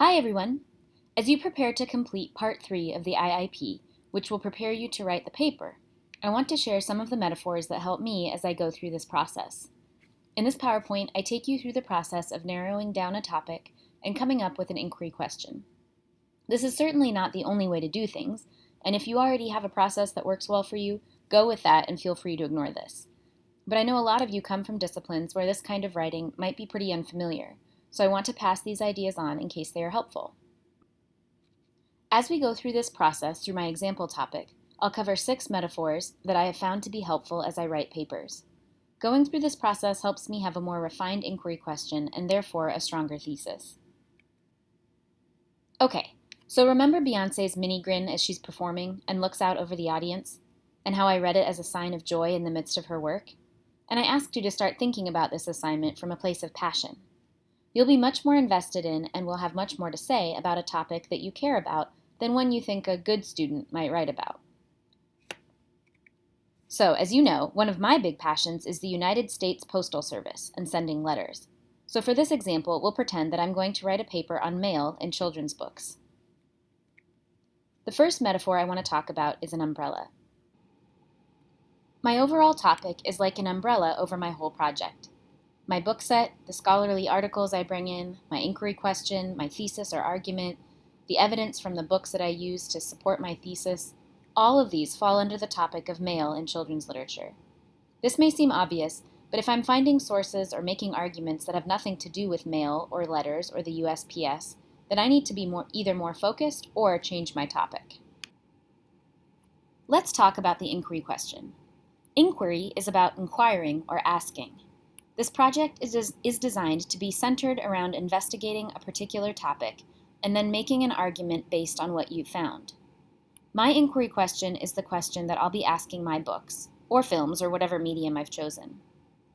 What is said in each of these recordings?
Hi everyone! As you prepare to complete Part 3 of the IIP, which will prepare you to write the paper, I want to share some of the metaphors that help me as I go through this process. In this PowerPoint, I take you through the process of narrowing down a topic and coming up with an inquiry question. This is certainly not the only way to do things, and if you already have a process that works well for you, go with that and feel free to ignore this. But I know a lot of you come from disciplines where this kind of writing might be pretty unfamiliar, so I want to pass these ideas on in case they are helpful. As we go through this process through my example topic, I'll cover 6 metaphors that I have found to be helpful as I write papers. Going through this process helps me have a more refined inquiry question and therefore a stronger thesis. Okay, so remember Beyoncé's mini grin as she's performing and looks out over the audience, and how I read it as a sign of joy in the midst of her work? And I asked you to start thinking about this assignment from a place of passion. You'll be much more invested in and will have much more to say about a topic that you care about than one you think a good student might write about. So, as you know, one of my big passions is the United States Postal Service and sending letters. So for this example, we'll pretend that I'm going to write a paper on mail in children's books. The first metaphor I want to talk about is an umbrella. My overall topic is like an umbrella over my whole project. My book set, the scholarly articles I bring in, my inquiry question, my thesis or argument, the evidence from the books that I use to support my thesis, all of these fall under the topic of mail in children's literature. This may seem obvious, but if I'm finding sources or making arguments that have nothing to do with mail or letters or the USPS, then I need to be either more focused or change my topic. Let's talk about the inquiry question. Inquiry is about inquiring or asking. This project is designed to be centered around investigating a particular topic and then making an argument based on what you've found. My inquiry question is the question that I'll be asking my books, or films, or whatever medium I've chosen.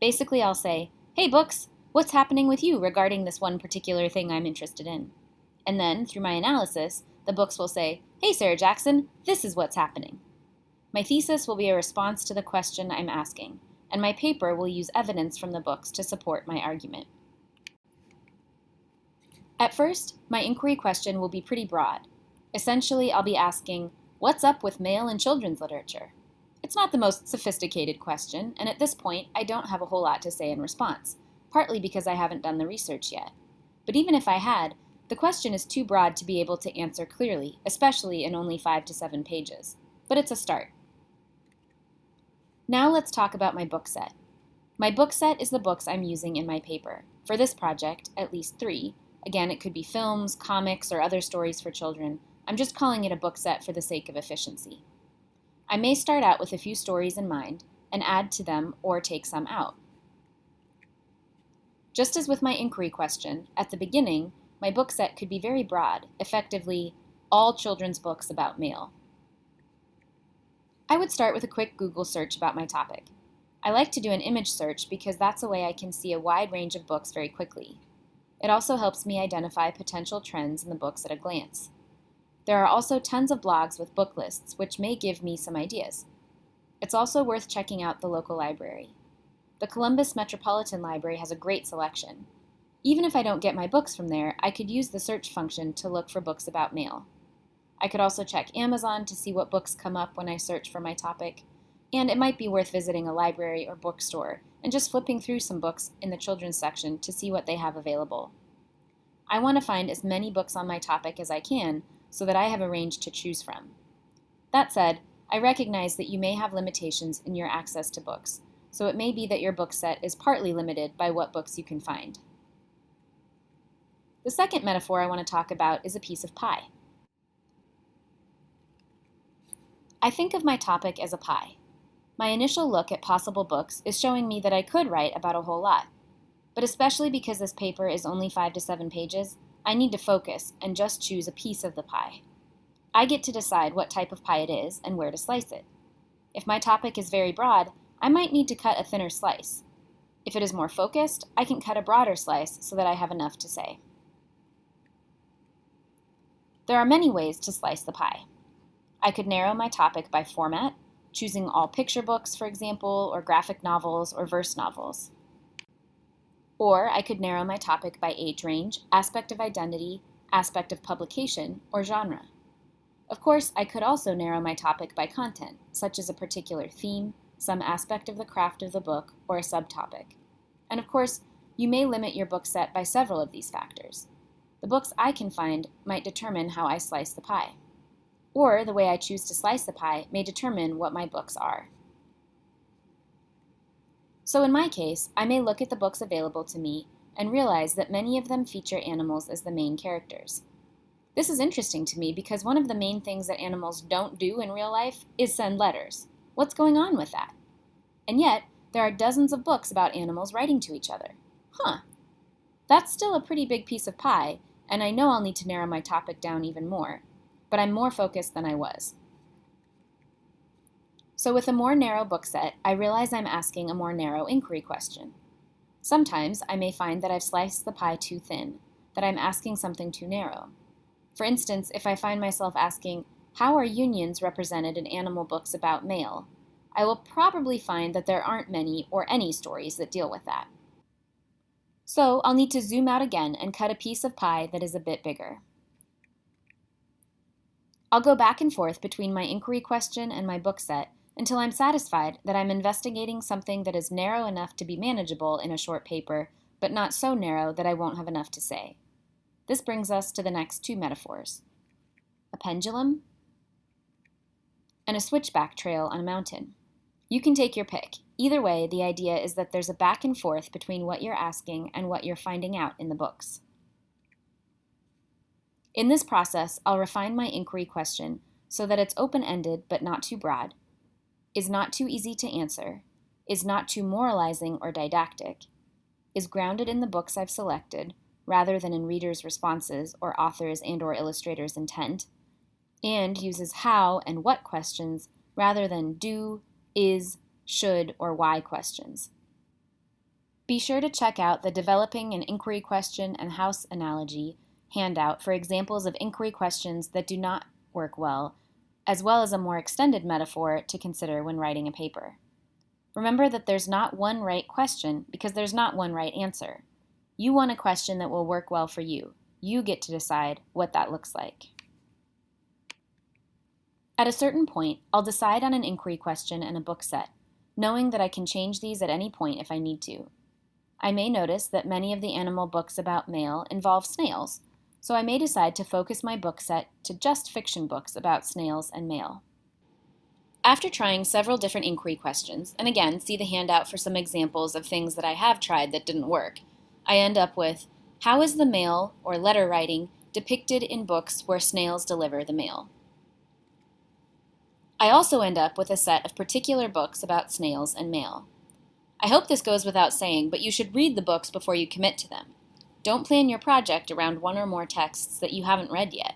Basically, I'll say, "Hey books, what's happening with you regarding this one particular thing I'm interested in?" And then, through my analysis, the books will say, "Hey Sarah Jackson, this is what's happening." My thesis will be a response to the question I'm asking, and my paper will use evidence from the books to support my argument. At first, my inquiry question will be pretty broad. Essentially, I'll be asking, what's up with mail in children's literature? It's not the most sophisticated question, and at this point, I don't have a whole lot to say in response, partly because I haven't done the research yet. But even if I had, the question is too broad to be able to answer clearly, especially in only 5 to 7 pages. But it's a start. Now let's talk about my book set. My book set is the books I'm using in my paper. For this project, at least 3. Again, it could be films, comics, or other stories for children. I'm just calling it a book set for the sake of efficiency. I may start out with a few stories in mind and add to them or take some out. Just as with my inquiry question, at the beginning, my book set could be very broad, effectively, all children's books about mail. I would start with a quick Google search about my topic. I like to do an image search because that's a way I can see a wide range of books very quickly. It also helps me identify potential trends in the books at a glance. There are also tons of blogs with book lists, which may give me some ideas. It's also worth checking out the local library. The Columbus Metropolitan Library has a great selection. Even if I don't get my books from there, I could use the search function to look for books about mail. I could also check Amazon to see what books come up when I search for my topic, and it might be worth visiting a library or bookstore and just flipping through some books in the children's section to see what they have available. I want to find as many books on my topic as I can so that I have a range to choose from. That said, I recognize that you may have limitations in your access to books, so it may be that your book set is partly limited by what books you can find. The second metaphor I want to talk about is a piece of pie. I think of my topic as a pie. My initial look at possible books is showing me that I could write about a whole lot. But especially because this paper is only 5 to 7 pages, I need to focus and just choose a piece of the pie. I get to decide what type of pie it is and where to slice it. If my topic is very broad, I might need to cut a thinner slice. If it is more focused, I can cut a broader slice so that I have enough to say. There are many ways to slice the pie. I could narrow my topic by format, choosing all picture books, for example, or graphic novels or verse novels. Or I could narrow my topic by age range, aspect of identity, aspect of publication, or genre. Of course, I could also narrow my topic by content, such as a particular theme, some aspect of the craft of the book, or a subtopic. And of course, you may limit your book set by several of these factors. The books I can find might determine how I slice the pie. Or the way I choose to slice the pie may determine what my books are. So in my case, I may look at the books available to me and realize that many of them feature animals as the main characters. This is interesting to me because one of the main things that animals don't do in real life is send letters. What's going on with that? And yet, there are dozens of books about animals writing to each other. That's still a pretty big piece of pie, and I know I'll need to narrow my topic down even more, but I'm more focused than I was. So with a more narrow book set, I realize I'm asking a more narrow inquiry question. Sometimes I may find that I've sliced the pie too thin, that I'm asking something too narrow. For instance, if I find myself asking, how are unions represented in animal books about mail? I will probably find that there aren't many or any stories that deal with that. So I'll need to zoom out again and cut a piece of pie that is a bit bigger. I'll go back and forth between my inquiry question and my book set until I'm satisfied that I'm investigating something that is narrow enough to be manageable in a short paper, but not so narrow that I won't have enough to say. This brings us to the next two metaphors: a pendulum and a switchback trail on a mountain. You can take your pick. Either way, the idea is that there's a back and forth between what you're asking and what you're finding out in the books. In this process, I'll refine my inquiry question so that it's open-ended but not too broad, is not too easy to answer, is not too moralizing or didactic, is grounded in the books I've selected rather than in readers' responses or authors and/or illustrators' intent, and uses how and what questions rather than do, is, should, or why questions. Be sure to check out the Developing an Inquiry Question and House Analogy handout for examples of inquiry questions that do not work well as a more extended metaphor to consider when writing a paper. Remember that there's not one right question because there's not one right answer. You want a question that will work well for you. You get to decide what that looks like. At a certain point, I'll decide on an inquiry question and a book set, knowing that I can change these at any point if I need to. I may notice that many of the animal books about mail involve snails, so I may decide to focus my book set to just fiction books about snails and mail. After trying several different inquiry questions, and again, see the handout for some examples of things that I have tried that didn't work, I end up with, how is the mail, or letter writing, depicted in books where snails deliver the mail? I also end up with a set of particular books about snails and mail. I hope this goes without saying, but you should read the books before you commit to them. Don't plan your project around one or more texts that you haven't read yet.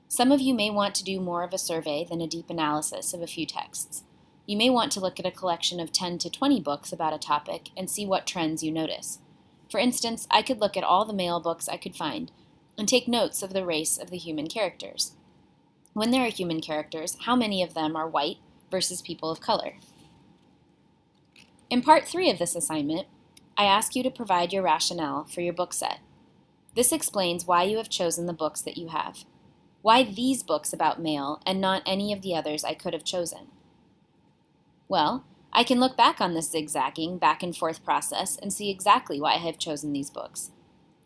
Some of you may want to do more of a survey than a deep analysis of a few texts. You may want to look at a collection of 10 to 20 books about a topic and see what trends you notice. For instance, I could look at all the mail books I could find and take notes of the race of the human characters. When there are human characters, how many of them are white versus people of color? In part 3 of this assignment, I ask you to provide your rationale for your book set. This explains why you have chosen the books that you have. Why these books about mail and not any of the others I could have chosen? Well, I can look back on this zigzagging back and forth process and see exactly why I have chosen these books.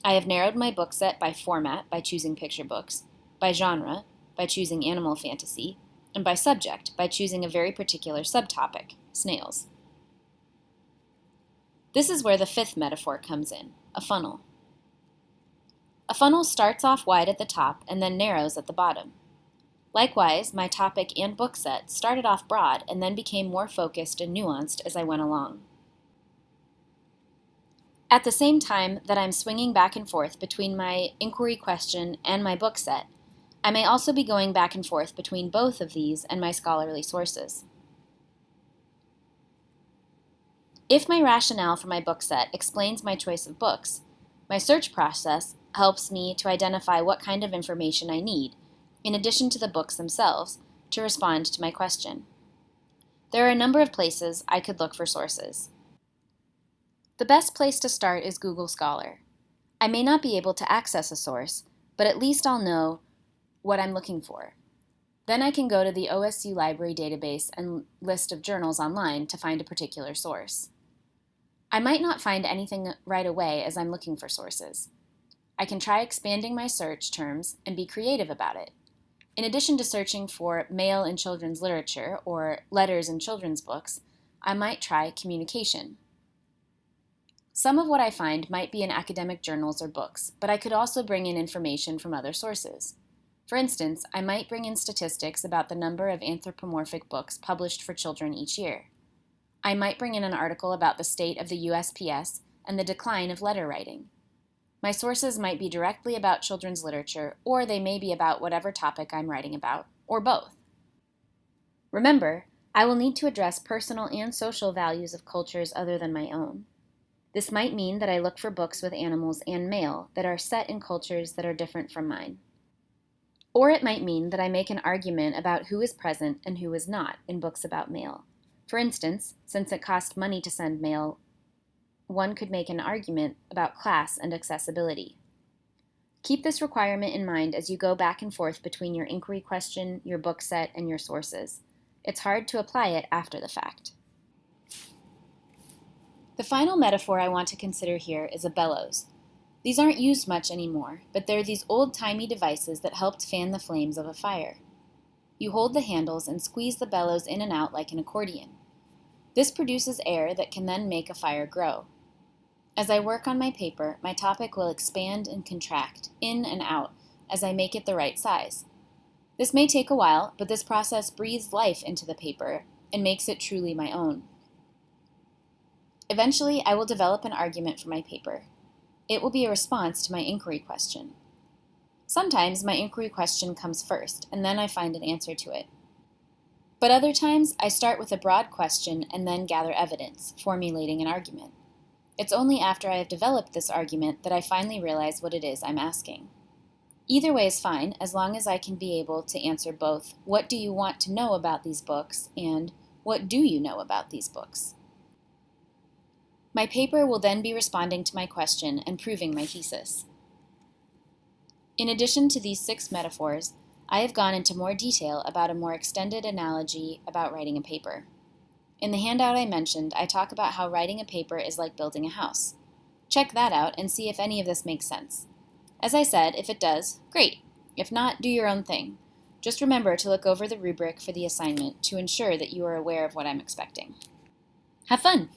I have narrowed my book set by format by choosing picture books, by genre by choosing animal fantasy, and by subject by choosing a very particular subtopic, snails. This is where the fifth metaphor comes in, a funnel. A funnel starts off wide at the top and then narrows at the bottom. Likewise, my topic and book set started off broad and then became more focused and nuanced as I went along. At the same time that I'm swinging back and forth between my inquiry question and my book set, I may also be going back and forth between both of these and my scholarly sources. If my rationale for my book set explains my choice of books, my search process helps me to identify what kind of information I need, in addition to the books themselves, to respond to my question. There are a number of places I could look for sources. The best place to start is Google Scholar. I may not be able to access a source, but at least I'll know what I'm looking for. Then I can go to the OSU library database and list of journals online to find a particular source. I might not find anything right away as I'm looking for sources. I can try expanding my search terms and be creative about it. In addition to searching for male in children's literature or letters in children's books, I might try communication. Some of what I find might be in academic journals or books, but I could also bring in information from other sources. For instance, I might bring in statistics about the number of anthropomorphic books published for children each year. I might bring in an article about the state of the USPS and the decline of letter writing. My sources might be directly about children's literature, or they may be about whatever topic I'm writing about, or both. Remember, I will need to address personal and social values of cultures other than my own. This might mean that I look for books with animals and male that are set in cultures that are different from mine. Or it might mean that I make an argument about who is present and who is not in books about male. For instance, since it costs money to send mail, one could make an argument about class and accessibility. Keep this requirement in mind as you go back and forth between your inquiry question, your book set, and your sources. It's hard to apply it after the fact. The final metaphor I want to consider here is a bellows. These aren't used much anymore, but they're these old-timey devices that helped fan the flames of a fire. You hold the handles and squeeze the bellows in and out like an accordion. This produces air that can then make a fire grow. As I work on my paper, my topic will expand and contract, in and out, as I make it the right size. This may take a while, but this process breathes life into the paper and makes it truly my own. Eventually, I will develop an argument for my paper. It will be a response to my inquiry question. Sometimes my inquiry question comes first, and then I find an answer to it. But other times, I start with a broad question and then gather evidence, formulating an argument. It's only after I have developed this argument that I finally realize what it is I'm asking. Either way is fine, as long as I can be able to answer both, what do you want to know about these books, and what do you know about these books? My paper will then be responding to my question and proving my thesis. In addition to these 6 metaphors, I have gone into more detail about a more extended analogy about writing a paper. In the handout I mentioned, I talk about how writing a paper is like building a house. Check that out and see if any of this makes sense. As I said, if it does, great. If not, do your own thing. Just remember to look over the rubric for the assignment to ensure that you are aware of what I'm expecting. Have fun!